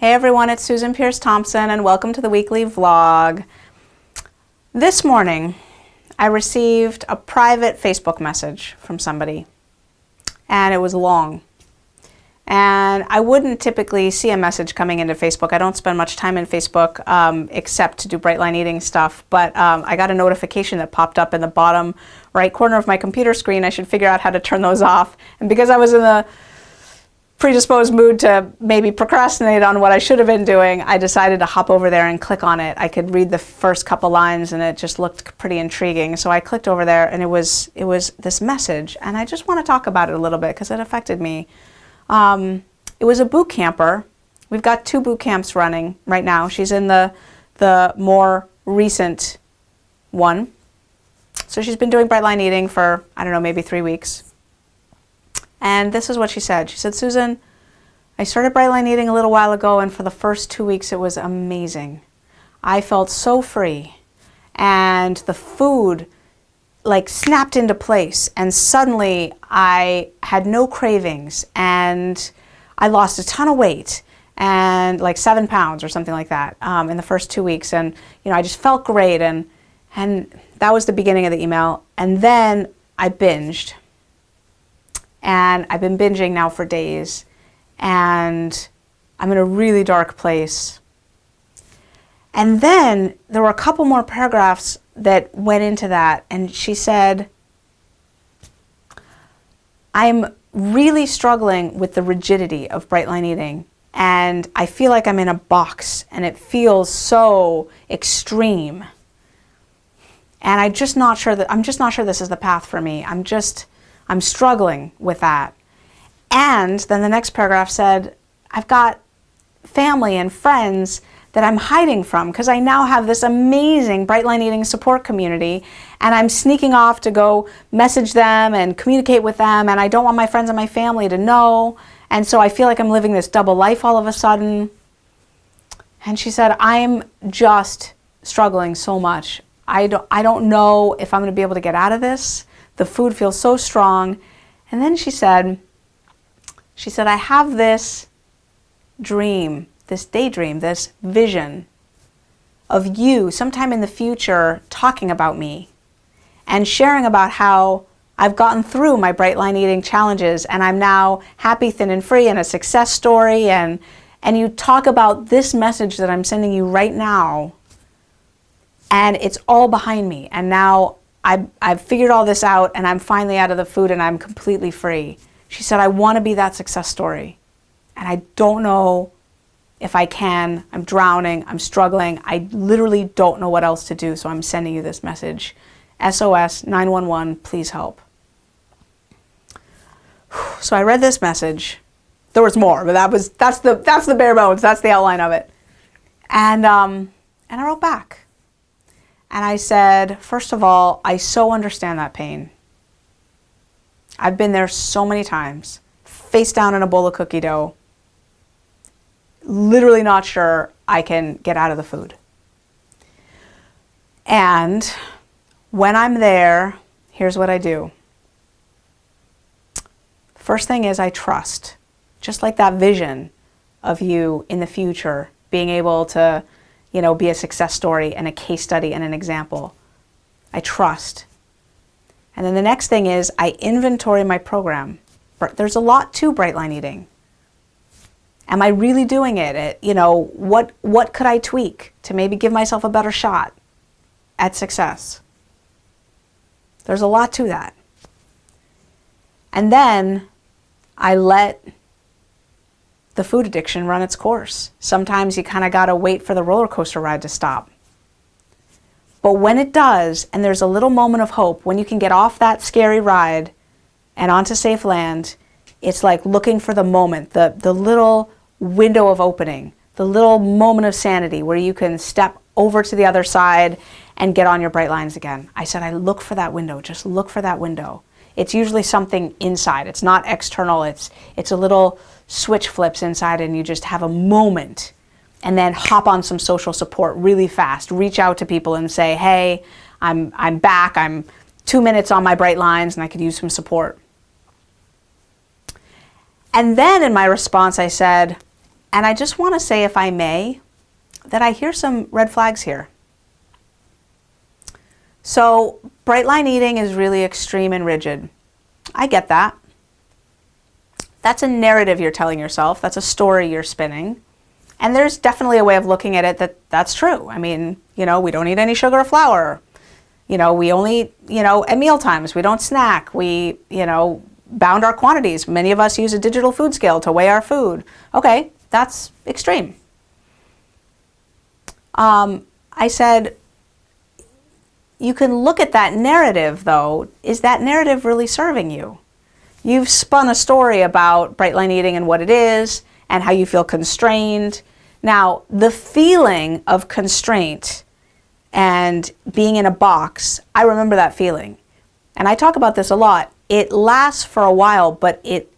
Hey everyone, it's Susan Pierce Thompson and welcome to the weekly vlog. This morning I received a private Facebook message from somebody and it was long. And I wouldn't typically see a message coming into Facebook. I don't spend much time in Facebook except to do Bright Line Eating stuff, but I got a notification that popped up in the bottom right corner of my computer screen. I should figure out how to turn those off. And because I was in the predisposed mood to maybe procrastinate on what I should have been doing, I decided to hop over there and click on it. I could read the first couple lines and it just looked pretty intriguing. So I clicked over there and it was this message, and I just want to talk about it a little bit because it affected me. It was a boot camper. We've got 2 boot camps running right now. She's in the more recent one. So she's been doing Bright Line Eating for, I don't know, maybe 3 weeks. And this is what she said. She said, Susan, I started Bright Line Eating a little while ago, and for the first 2 weeks it was amazing. I felt so free, and the food like snapped into place, and suddenly I had no cravings, and I lost a ton of weight, and like 7 pounds or something like that in the first 2 weeks. And I just felt great, and that was the beginning of the email. And then I binged. And I've been binging now for days, and I'm in a really dark place. And then there were a couple more paragraphs that went into that, and she said, I'm really struggling with the rigidity of Bright Line Eating, and I feel like I'm in a box, and it feels so extreme. And I'm just not sure this is the path for me. I'm struggling with that. And then the next paragraph said, I've got family and friends that I'm hiding from because I now have this amazing Bright Line Eating support community, and I'm sneaking off to go message them and communicate with them, and I don't want my friends and my family to know. And so I feel like I'm living this double life all of a sudden. And she said, I'm just struggling so much. I don't know if I'm going to be able to get out of this. The food feels so strong. And then she said, I have this dream, this daydream, this vision of you sometime in the future talking about me and sharing about how I've gotten through my Bright Line Eating challenges and I'm now happy, thin, and free, and a success story. And you talk about this message that I'm sending you right now, and it's all behind me. And now I've figured all this out, and I'm finally out of the food, and I'm completely free. She said, I want to be that success story, and I don't know if I can. I'm drowning. I'm struggling. I literally don't know what else to do, so I'm sending you this message. SOS 911, please help. So I read this message. There was more, but that's the bare bones. That's the outline of it. And I wrote back. And I said, first of all, I so understand that pain. I've been there so many times, face down in a bowl of cookie dough, literally not sure I can get out of the food. And when I'm there, here's what I do. First thing is I trust, just like that vision of you in the future being able to be a success story and a case study and an example. I trust. And then the next thing is I inventory my program. There's a lot to Bright Line Eating. Am I really doing it? What could I tweak to maybe give myself a better shot at success? There's a lot to that. And then I let the food addiction run its course. Sometimes you kind of got to wait for the roller coaster ride to stop. But when it does, and there's a little moment of hope, when you can get off that scary ride and onto safe land, it's like looking for the moment, the little window of opening, the little moment of sanity where you can step over to the other side and get on your bright lines again. I said, I look for that window. Just look for that window. It's usually something inside. It's not external. It's a little switch flips inside, and you just have a moment, and then hop on some social support really fast. Reach out to people and say, hey, I'm back. I'm 2 minutes on my bright lines, and I could use some support. And then in my response, I said, And I just want to say, if I may, that I hear some red flags here. So bright line eating is really extreme and rigid. I get that. That's a narrative you're telling yourself. That's a story you're spinning. And there's definitely a way of looking at it that's true. I mean, we don't eat any sugar or flour. We only, at meal times, we don't snack. We, bound our quantities. Many of us use a digital food scale to weigh our food. Okay, that's extreme. I said, you can look at that narrative, though. Is that narrative really serving you? You've spun a story about bright line eating and what it is and how you feel constrained. Now, the feeling of constraint and being in a box, I remember that feeling. And I talk about this a lot. It lasts for a while, but it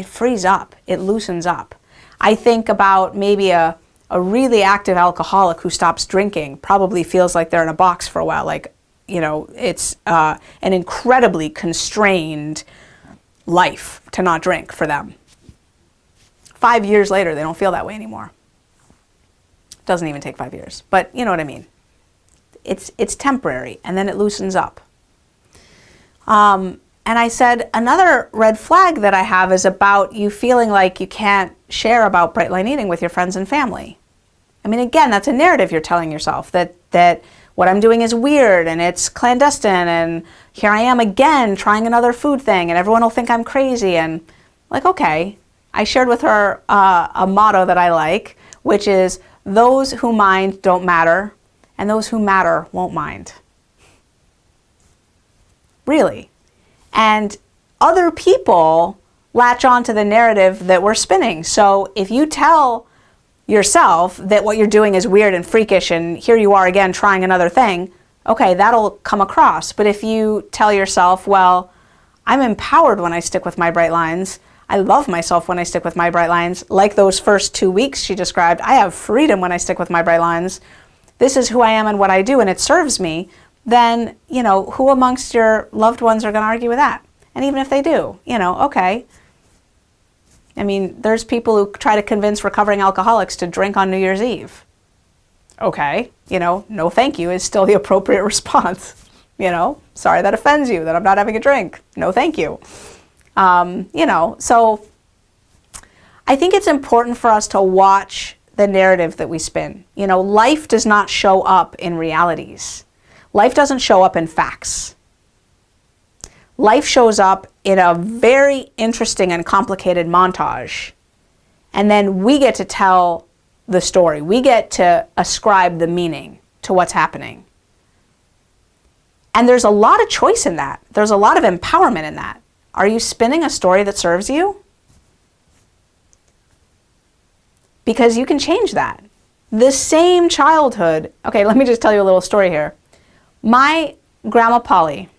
frees up. It loosens up. I think about maybe a really active alcoholic who stops drinking probably feels like they're in a box for a while. Like, it's an incredibly constrained life to not drink for them. 5 years later, they don't feel that way anymore. Doesn't even take 5 years, but you know what I mean. It's temporary, and then it loosens up. And I said, another red flag that I have is about you feeling like you can't share about bright line eating with your friends and family. I mean, again, that's a narrative you're telling yourself, that what I'm doing is weird and it's clandestine, and here I am again trying another food thing, and everyone will think I'm crazy. And like, okay, I shared with her a motto that I like, which is, those who mind don't matter, and those who matter won't mind. Really. And other people latch on to the narrative that we're spinning. So if you tell yourself that what you're doing is weird and freakish, and here you are again trying another thing, okay, that'll come across. But if you tell yourself, well, I'm empowered when I stick with my bright lines, I love myself when I stick with my bright lines, like those first 2 weeks she described, I have freedom when I stick with my bright lines, this is who I am and what I do, and it serves me, then, who amongst your loved ones are going to argue with that? And even if they do, okay. I mean, there's people who try to convince recovering alcoholics to drink on New Year's Eve. Okay, no thank you is still the appropriate response. Sorry that offends you, that I'm not having a drink. No thank you. So I think it's important for us to watch the narrative that we spin. Life does not show up in realities. Life doesn't show up in facts. Life shows up in a very interesting and complicated montage. And then we get to tell the story. We get to ascribe the meaning to what's happening. And there's a lot of choice in that. There's a lot of empowerment in that. Are you spinning a story that serves you? Because you can change that. The same childhood. Okay, let me just tell you a little story here. My Grandma Polly,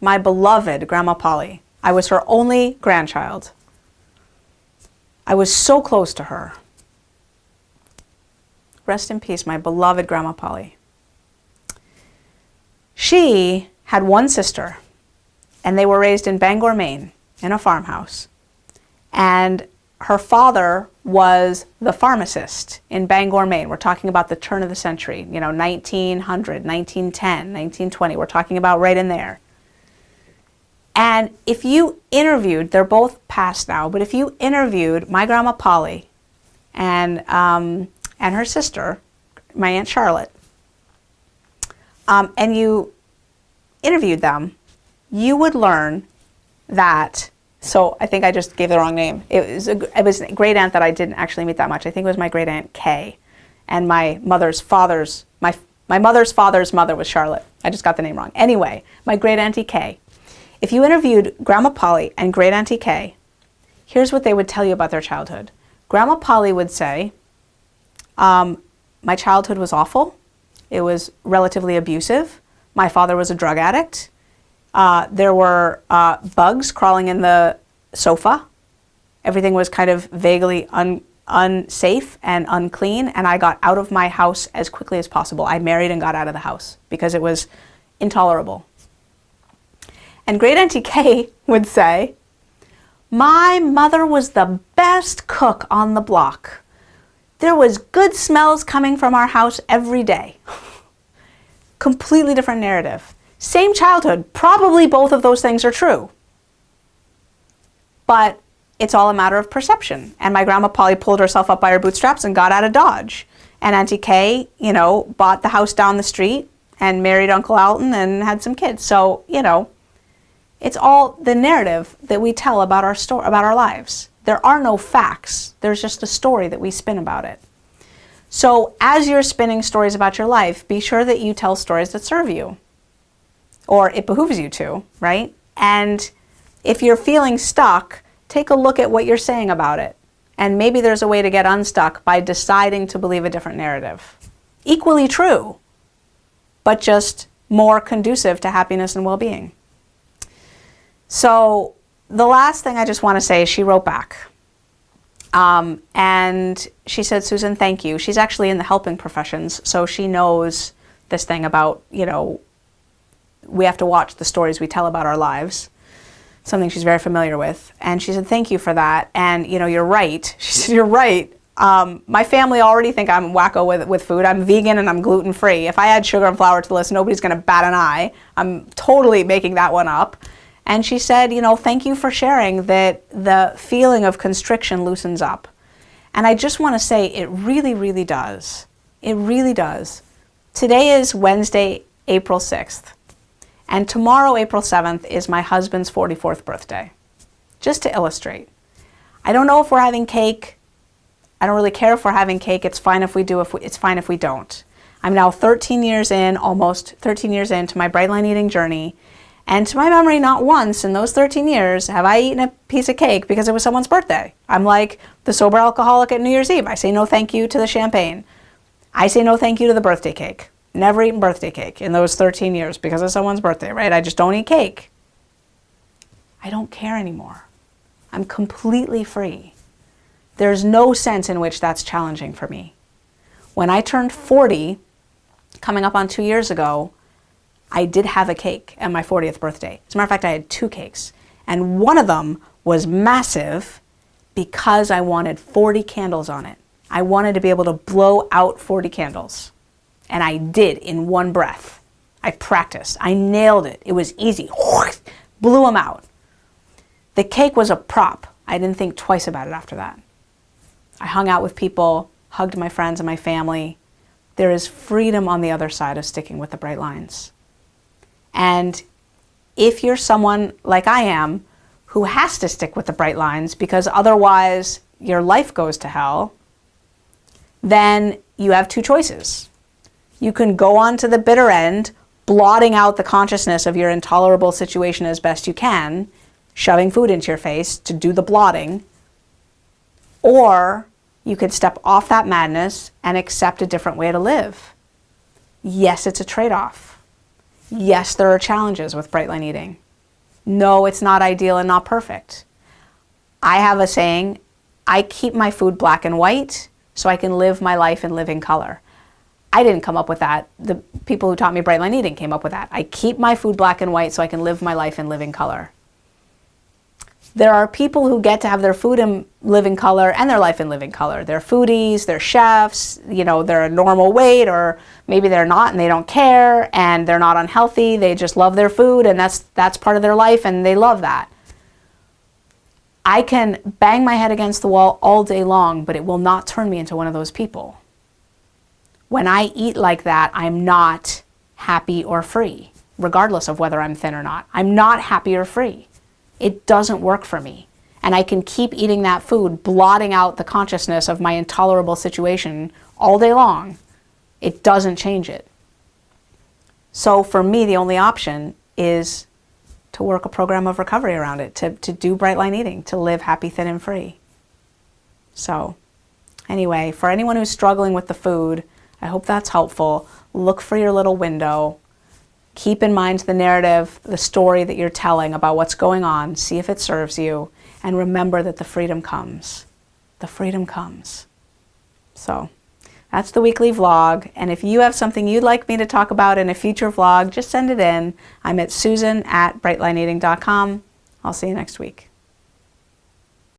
my beloved Grandma Polly, I was her only grandchild. I was so close to her. Rest in peace, my beloved Grandma Polly. She had one sister, and they were raised in Bangor, Maine, in a farmhouse. And her father was the pharmacist in Bangor, Maine. We're talking about the turn of the century, 1900, 1910, 1920. We're talking about right in there. And if you interviewed, they're both passed now, but if you interviewed my Grandma Polly and her sister, my Aunt Charlotte, and you interviewed them, you would learn that, so I think I just gave the wrong name. It was a great aunt that I didn't actually meet that much. I think it was my great aunt Kay, and my mother's father's mother was Charlotte. I just got the name wrong. Anyway, my great auntie Kay. If you interviewed Grandma Polly and great auntie Kay, here's what they would tell you about their childhood. Grandma Polly would say, my childhood was awful. It was relatively abusive. My father was a drug addict. There were bugs crawling in the sofa. Everything was kind of vaguely unsafe and unclean, and I got out of my house as quickly as possible. I married and got out of the house because it was intolerable. And great auntie Kay would say, My mother was the best cook on the block. There was good smells coming from our house every day. Completely different narrative. Same childhood. Probably both of those things are true. But it's all a matter of perception. And my grandma probably pulled herself up by her bootstraps and got out of Dodge. And Auntie Kay, bought the house down the street and married Uncle Alton and had some kids. So, it's all the narrative that we tell about our lives. There are no facts. There's just a story that we spin about it. So as you're spinning stories about your life, be sure that you tell stories that serve you. Or it behooves you to, right? And if you're feeling stuck, take a look at what you're saying about it. And maybe there's a way to get unstuck by deciding to believe a different narrative. Equally true, but just more conducive to happiness and well-being. So the last thing I just want to say is she wrote back. And she said, Susan, thank you. She's actually in the helping professions, so she knows this thing about, we have to watch the stories we tell about our lives, something she's very familiar with. And she said, thank you for that. And, you're right. She said, you're right. My family already think I'm wacko with food. I'm vegan and I'm gluten-free. If I add sugar and flour to the list, nobody's going to bat an eye. I'm totally making that one up. And she said, thank you for sharing that the feeling of constriction loosens up. And I just want to say it really, really does. It really does. Today is Wednesday, April 6th. And tomorrow, April 7th, is my husband's 44th birthday. Just to illustrate. I don't know if we're having cake. I don't really care if we're having cake. It's fine if we do. It's fine if we don't. I'm now 13 years in, almost 13 years into my Bright Line eating journey. And to my memory, not once in those 13 years have I eaten a piece of cake because it was someone's birthday. I'm like the sober alcoholic at New Year's Eve. I say no thank you to the champagne. I say no thank you to the birthday cake. Never eaten birthday cake in those 13 years because of someone's birthday, right? I just don't eat cake. I don't care anymore. I'm completely free. There's no sense in which that's challenging for me. When I turned 40, coming up on 2 years ago, I did have a cake at my 40th birthday. As a matter of fact, I had 2 cakes. And one of them was massive because I wanted 40 candles on it. I wanted to be able to blow out 40 candles. And I did in one breath. I practiced. I nailed it. It was easy. Blew them out. The cake was a prop. I didn't think twice about it after that. I hung out with people, hugged my friends and my family. There is freedom on the other side of sticking with the bright lines. And if you're someone like I am, who has to stick with the bright lines because otherwise your life goes to hell, then you have 2 choices. You can go on to the bitter end, blotting out the consciousness of your intolerable situation as best you can, shoving food into your face to do the blotting, or you could step off that madness and accept a different way to live. Yes, it's a trade-off. Yes, there are challenges with bright line eating. No, it's not ideal and not perfect. I have a saying, I keep my food black and white so I can live my life in living color. I didn't come up with that. The people who taught me bright line eating came up with that. I keep my food black and white so I can live my life in living color. There are people who get to have their food in living color and their life in living color. They're foodies, they're chefs, they're a normal weight, or maybe they're not and they don't care and they're not unhealthy. They just love their food and that's part of their life and they love that. I can bang my head against the wall all day long, but it will not turn me into one of those people. When I eat like that, I'm not happy or free, regardless of whether I'm thin or not. I'm not happy or free. It doesn't work for me. And I can keep eating that food, blotting out the consciousness of my intolerable situation all day long. It doesn't change it. So for me, the only option is to work a program of recovery around it, to do bright line eating, to live happy, thin, and free. So anyway, for anyone who's struggling with the food, I hope that's helpful. Look for your little window. Keep in mind the narrative, the story that you're telling about what's going on. See if it serves you. And remember that the freedom comes. The freedom comes. So that's the weekly vlog. And if you have something you'd like me to talk about in a future vlog, just send it in. I'm at susan@brightlineeating.com. I'll see you next week.